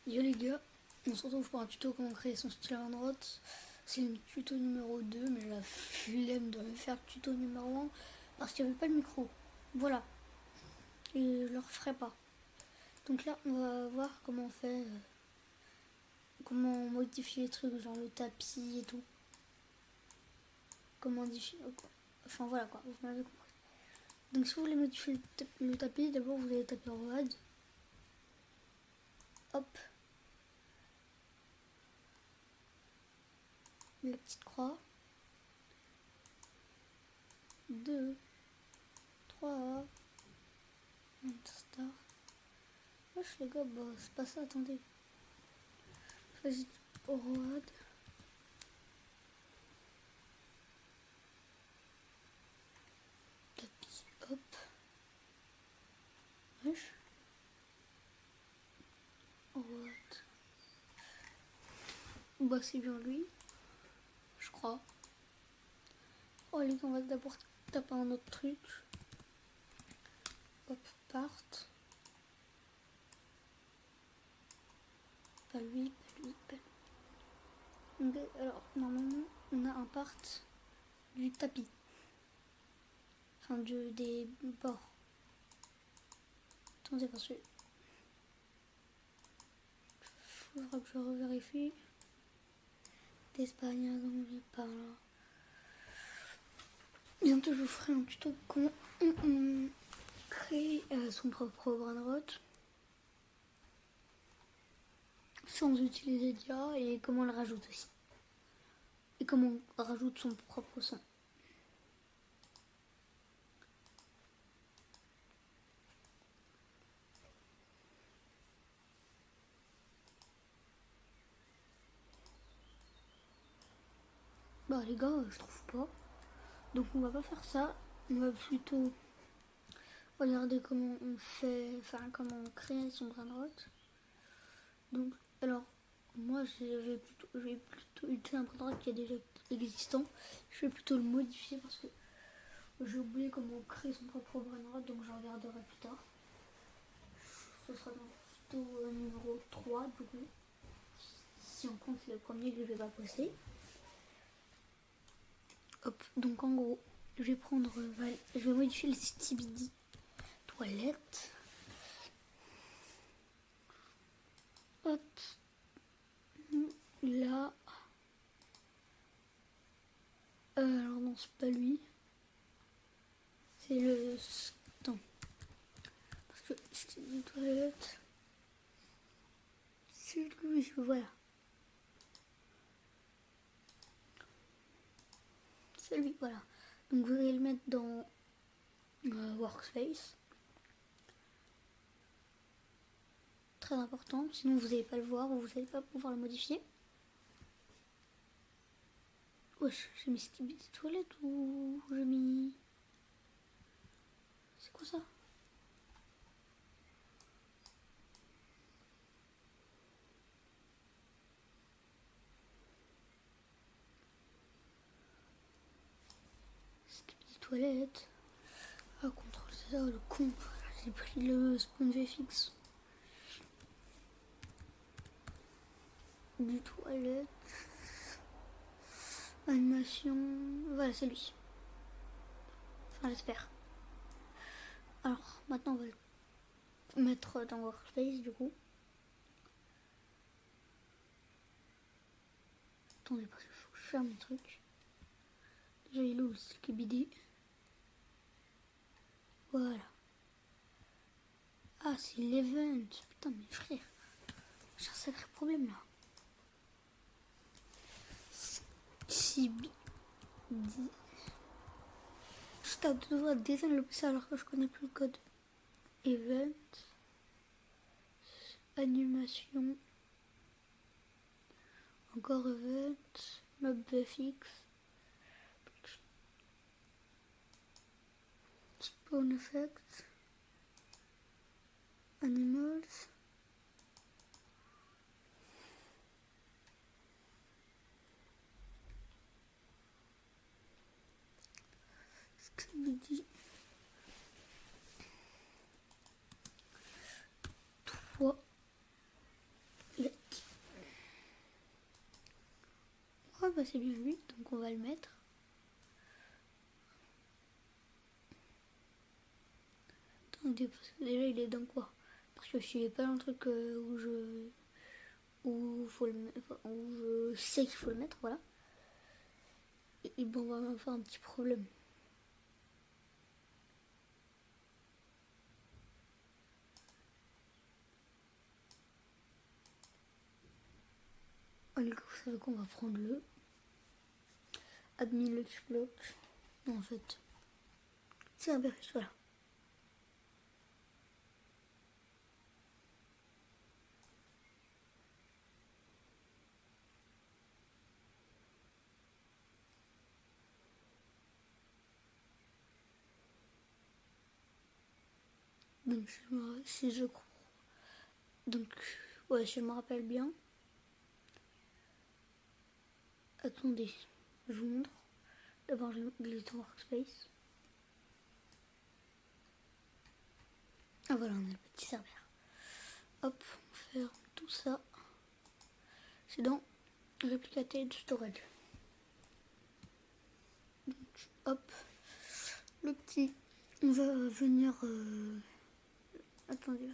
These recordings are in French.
Yo les gars, on se retrouve pour un tuto comment créer son style à main droite. C'est le tuto numéro 2, mais j'ai la flemme de refaire le tuto numéro 1 parce qu'il n'y avait pas le micro. Voilà, et je le referai pas. Donc là, on va voir comment on fait, comment modifier les trucs, genre le tapis et tout. Comment modifier, enfin voilà quoi, vous m'avez compris. Donc si vous voulez modifier le tapis, d'abord vous allez taper ROAD. Hop, la petite croix. 2, 3, star. Wesh les gars, bah c'est pas ça, attendez. Vas-y, ROAD. Tapis, hop. Wesh. ROAD. Bah c'est bien lui, je crois. Oh les gars, on va d'abord taper un autre truc. Hop, part. Pas lui, pas lui, pas lui. Okay, alors, normalement, on a un part du tapis. Enfin, des bords. Attendez, parce que faudra que je revérifie. D'Espagne, donc j'ai pas là. Bientôt, je vous ferai un tuto comment on crée son propre brainrot sans utiliser d'IA et comment on le rajoute aussi. Et comment on rajoute son propre son. Bah les gars, je trouve pas. Donc on va pas faire ça. On va plutôt regarder comment on fait, enfin comment on crée son brainrot. Donc alors moi je vais plutôt utiliser un brainrot qui est déjà existant. Je vais plutôt le modifier parce que j'ai oublié comment créer son propre brainrot, donc je regarderai plus tard. Ce sera dans le tuto numéro 3 du coup. Si on compte le premier que je vais pas poster. Hop, donc en gros, je vais prendre, je vais modifier le stylebd toilette. Hop, là. Alors non, c'est pas lui. C'est le... Attends. Parce que stylebd toilette... C'est lui, voilà. C'est lui, voilà. Donc vous allez le mettre dans Workspace. Très important, sinon vous n'allez pas le voir ou vous n'allez pas pouvoir le modifier. Wesh, j'ai mis stylebd toilette ou j'ai mis... C'est quoi ça? Stylebd toilette. Ah, contrôle ça, le con. J'ai pris le spawn VFX. Du toilette. Animation. Voilà, c'est lui. Enfin, j'espère. Alors, maintenant, on va le mettre dans Workspace, du coup. Attendez, parce qu'il faut que je ferme le truc. Déjà, il est où le skibidi? Voilà. Ah, c'est l'event. Putain, mais frère. J'ai un sacré problème, là. Skibidi. Je tape de doigts design le plus alors que je connais plus le code. Event. Animation. Encore event. Mob VFX. Spawn effect. Animals. Skibidi. Ouais, bah c'est bien lui, donc on va le mettre. Attendez, parce que déjà il est dans quoi? Parce que je suis pas dans le truc où je sais qu'il faut le mettre, voilà. Et bon, on va avoir un petit problème. Allez, vous savez qu'on va prendre le admin Luxe Block. Non, en fait, c'est un Cerberus, voilà. Donc, si je crois. Donc, ouais, si je me rappelle bien. Attendez, je vous montre. D'abord, je glisse dans Workspace. Ah voilà, on a le petit serveur. Hop, on ferme tout ça. C'est dans Replicated Storage. Donc, hop, le petit. On va venir. Attendez,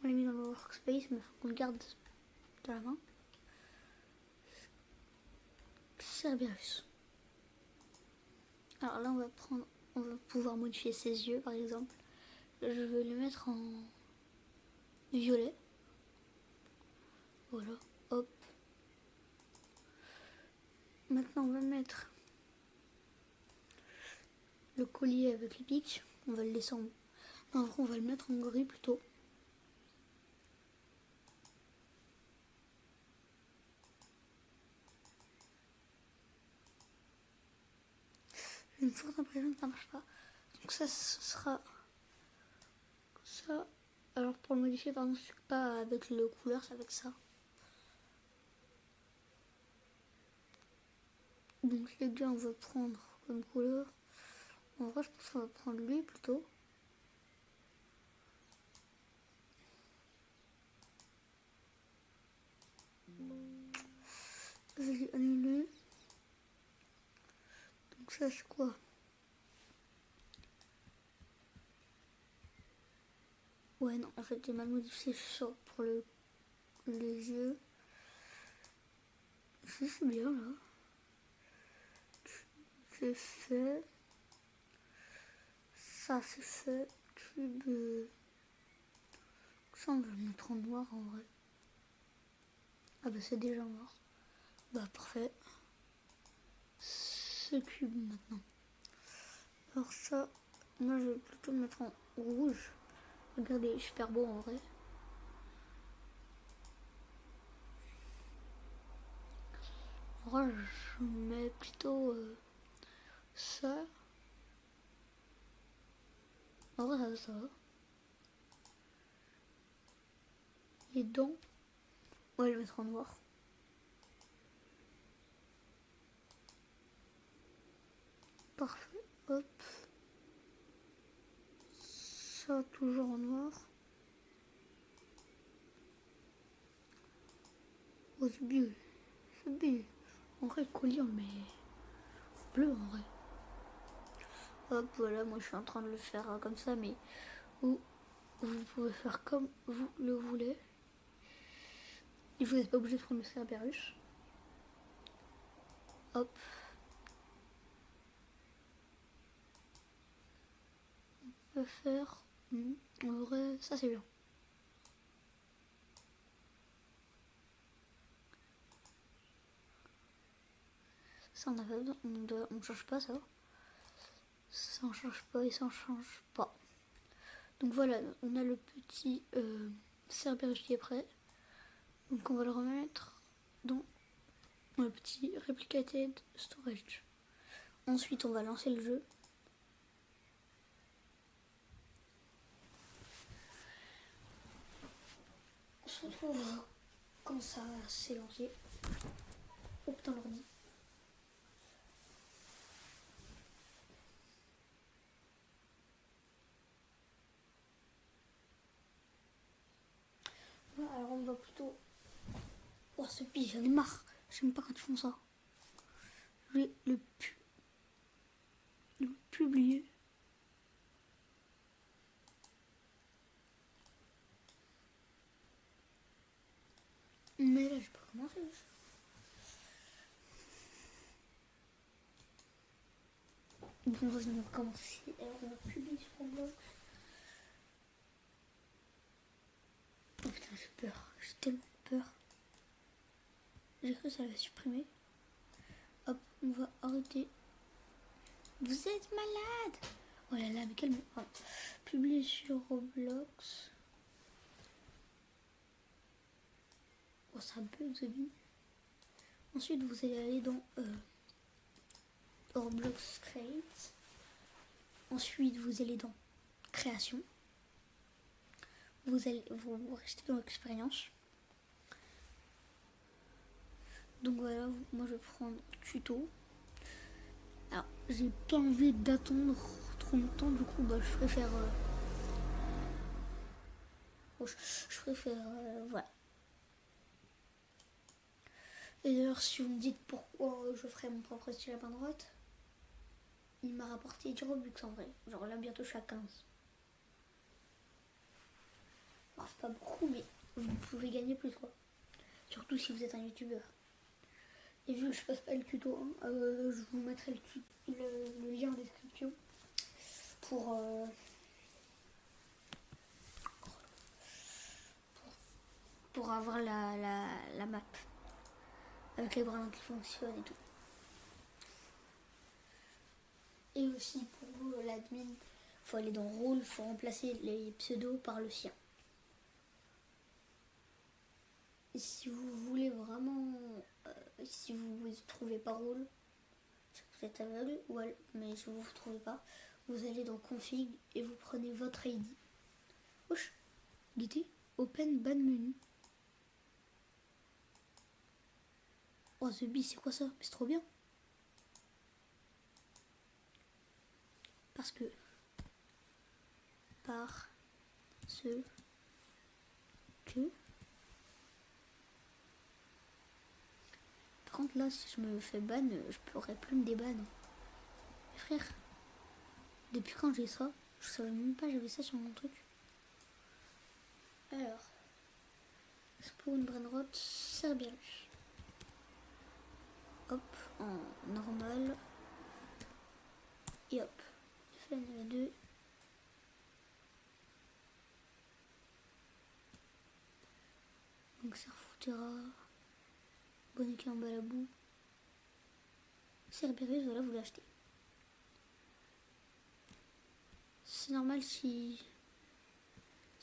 on l'a mis dans le Workspace, mais il faut qu'on le garde de la main. Cerberus. Alors là, on va pouvoir modifier ses yeux, par exemple. Je vais le mettre en violet. Voilà, hop. Maintenant, on va mettre le collier avec les pics. On va le laisser en... En vrai, on va le mettre en gris plutôt. J'ai une forte impression que ça marche pas. Donc ça, ce sera ça. Alors pour le modifier, pardon, c'est pas avec le couleur, c'est avec ça. Donc les gars, on va prendre comme couleur. En vrai, je pense qu'on va prendre lui plutôt. Je vais annuler. Donc ça, c'est quoi? Ouais, non, en fait, j'ai mal modifié ça pour les yeux. Ça, c'est bien là. C'est fait. Ça, c'est fait. Cube. Ça, on va le mettre en noir en vrai. Ah bah, c'est déjà noir. Bah, parfait. Ce cube maintenant. Alors, ça, moi, je vais plutôt le mettre en rouge. Regardez, il est super beau en vrai. En vrai, je mets plutôt ça. En vrai, ça va. Les dents, on va les mettre en noir. Parfait. Hop. Ça, toujours en noir. Oh, c'est bien. C'est bien. En vrai, le collier, on le met bleu en vrai. Hop, voilà, moi je suis en train de le faire comme ça, mais vous pouvez faire comme vous le voulez. Et vous n'êtes pas obligé de prendre le Cerberus. Hop. On peut faire. En vrai, ça c'est bien. Ça on a pas besoin, on change pas ça. Ça en change pas et ça en change pas. Donc voilà, on a le petit Cerberus qui est prêt. Donc on va le remettre dans le petit Replicated Storage. Ensuite on va lancer le jeu. On se retrouve quand ça s'est lancé. Oh putain l'ordi. Alors on va plutôt... Oh, ce pire, j'en ai marre. J'aime pas quand ils font ça. Je vais le publier. Mais là, je peux commencer. Bon, vas-y, on va commencer. Alors, on va publier sur Roblox. Oh putain, j'ai peur. J'ai tellement peur. J'ai cru que ça allait supprimer. Hop, on va arrêter. Vous êtes malade. Oh là là, mais calme. Oh. Publier sur Roblox. Oh, ça bug, the vie. Ensuite, vous allez aller dans Roblox Create. Ensuite, vous allez dans Création. Vous restez dans Expérience. Donc voilà, moi je vais prendre Tuto. Alors, j'ai pas envie d'attendre trop longtemps, du coup, bah, je préfère... je préfère... voilà. Et d'ailleurs, si vous me dites pourquoi je ferai mon propre style à main droite, il m'a rapporté du Robux en vrai. Genre là, bientôt je suis à 15. Alors, c'est pas beaucoup, mais vous pouvez gagner plus quoi. Surtout si vous êtes un youtubeur. Et vu que je passe pas le tuto, hein, je vous mettrai le lien en description pour avoir la map avec les bras qui fonctionnent et tout. Et aussi pour vous, l'admin, faut aller dans rôle, faut remplacer les pseudos par le sien. Et si vous voulez vraiment, si vous ne trouvez pas rôle, vous êtes aveugle, mais si vous ne trouvez pas, vous allez dans config et vous prenez votre ID. Wesh, guettez, open ban menu. Oh, The Bee, c'est quoi ça? C'est trop bien. Parce que par ce que par contre là, si je me fais ban, je pourrais plus me déban. Mais frère, depuis quand j'ai ça? Je savais même pas j'avais ça sur mon truc. Alors, spawn brainrot, Cerberus. Hop, en normal. Et hop, FN2. Donc Serfoutera, Bonnet en balabou. Cerberus, voilà, vous l'achetez. C'est normal si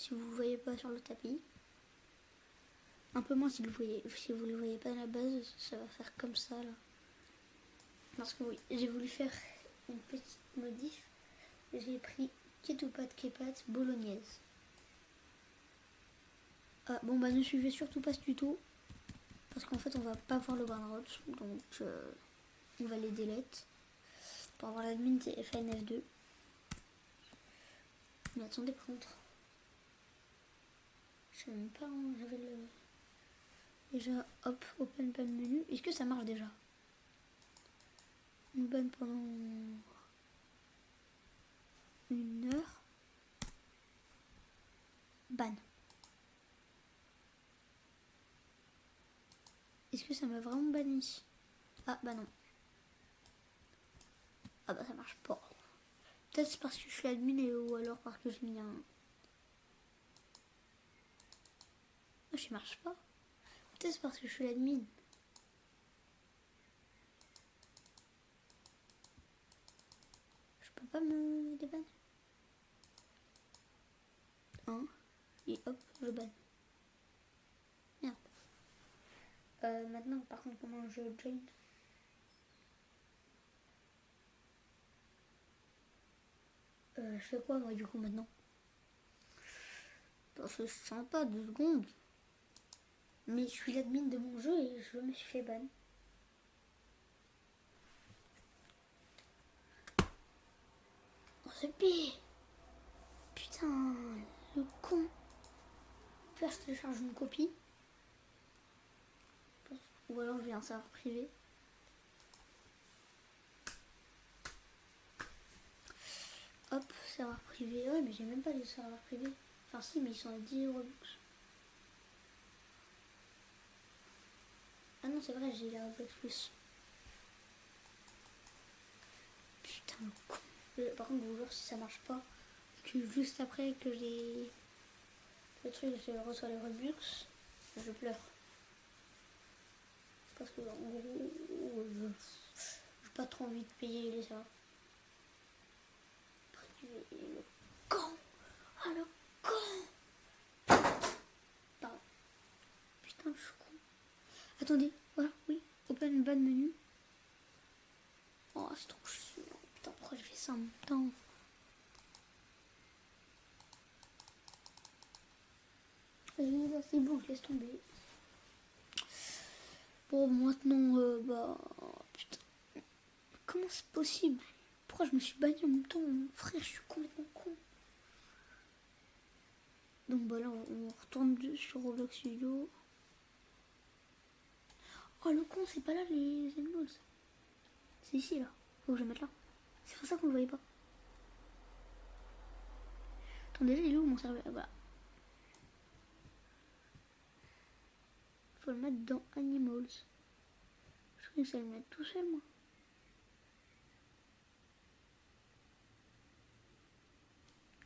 vous ne le voyez pas sur le tapis. Un peu moins si vous ne le voyez pas à la base, ça va faire comme ça là. Parce que oui, j'ai voulu faire une petite modif. J'ai pris Ketupat Kepat bolognaise. Ah, bon bah ne suivez surtout pas ce tuto. Parce qu'en fait on va pas voir le brainrot. Donc on va les delete. Pour avoir l'admin c'est FNF2. Mais attendez par contre. Je sais même pas où j'avais le... Déjà hop, open ban menu. Est-ce que ça marche déjà? On ban pendant 1 heure. Ban. Est-ce que ça m'a vraiment banni? Ah bah non. Ah bah ça marche pas. Peut-être c'est parce que je suis admin ou alors parce que j'ai mis un... Oh, ça marche pas. Peut-être c'est parce que je suis l'admin. Je peux pas me déban. Et hop, je banne. Merde. Maintenant, par contre, comment je join? Je fais quoi moi du coup maintenant? Parce que c'est sympa, 2 secondes. Mais je suis l'admin de mon jeu et je me suis fait ban. Oh c'est pire. Putain, le con. Faire je télécharge une copie. Ou alors je vais un serveur privé. Hop, serveur privé. Ouais, mais j'ai même pas de serveur privé. Enfin si, mais ils sont à 10 Robux. Ah non, c'est vrai, j'ai la Robux plus. Putain, le con. Par contre, je vous jure, si ça marche pas, que juste après que j'ai le truc, je reçois les Robux, je pleure. Parce que en gros, j'ai pas trop envie de payer les serveurs. Le con. Ah le con. Pardon. Putain, je suis con. Attendez, voilà, oui. Open bad menu. Oh, c'est trop chiant. Putain, pourquoi j'ai fait ça en même temps? C'est bon, je laisse tomber. Bon, maintenant, bah... Putain. Comment c'est possible? Pourquoi je me suis banni en même temps? Frère, je suis complètement con. Donc, bah là, on retourne sur Roblox Studio. Oh, le con, c'est pas là les animals. C'est ici, là. Faut que je le mette là. C'est pour ça qu'on le voyait pas. Attends, déjà, il est où mon serveur? Voilà. Faut le mettre dans Animals. Je crois que ça va le mettre tout seul, moi.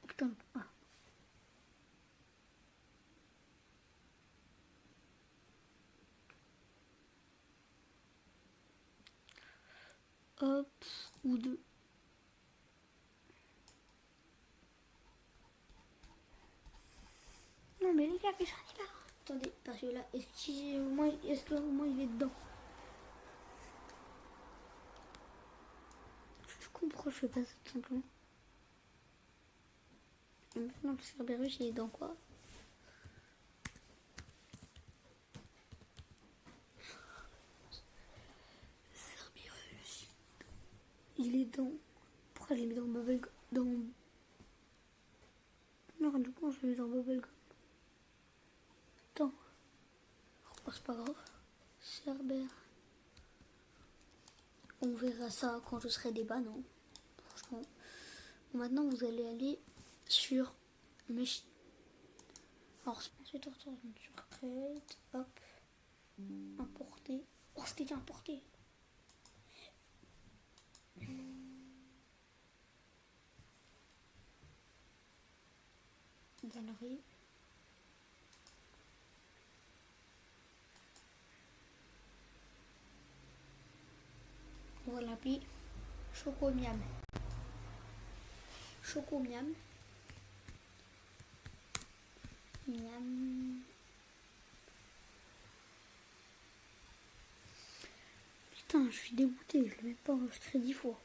Oh, putain, ah. Hop, ou deux. Non, mais les gars, qu'est-ce qu'on est là? Attendez, parce que là, est-ce que au moins il est dedans? Je comprends pourquoi je fais pas ça tout simplement. Et maintenant, le Cerberus, il est dans quoi? Cerberus. Il est dans... Pourquoi je l'ai mis dans Bubblegum? Non, du coup, je l'ai mis dans Bubblegum. Attends. Oh, c'est pas grave. Cerber. On verra ça quand je serai débat, non? Franchement. Bon, maintenant, vous allez aller sur Machine. Alors, ensuite, on retourne sur Create. Hop. Importer. Oh, c'était déjà importé. Galerie. On va l'appeler Choco Miam. Choco Miam. Miam. Putain, je suis dégoûtée, je l'ai même pas enregistré 10 fois.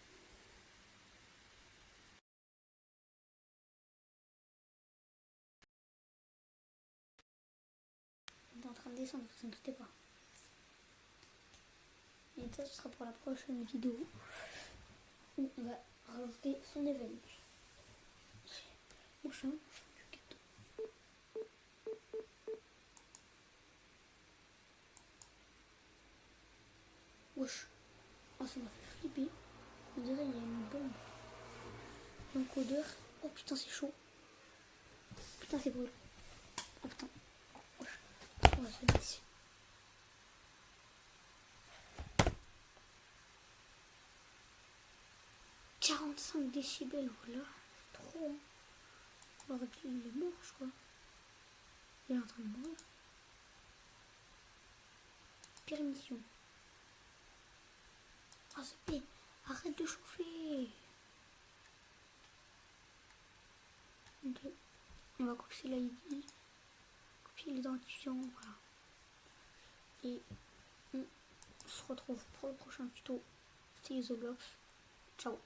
Il est en train de descendre, vous inquiétez pas. Et ça, ce sera pour la prochaine vidéo où on va rajouter son événement. Mon chat, du gâteau. Wesh. Oh, ça m'a fait flipper. On dirait qu'il y a une bombe. L'encodeur. Oh putain, c'est chaud. Putain, c'est brûlant. Oh putain. Wesh. On va se mettre ici. « 45 décibels, voilà. Trop. On aurait pu, il est mort, je crois. Il est en train de mourir. Permission. Ah, c'est bien. Arrête de chauffer. Ok. On va copier l'ID. Copier l'identifiant, voilà. Et on se retrouve pour le prochain tuto. C'était The Blocks. Ciao.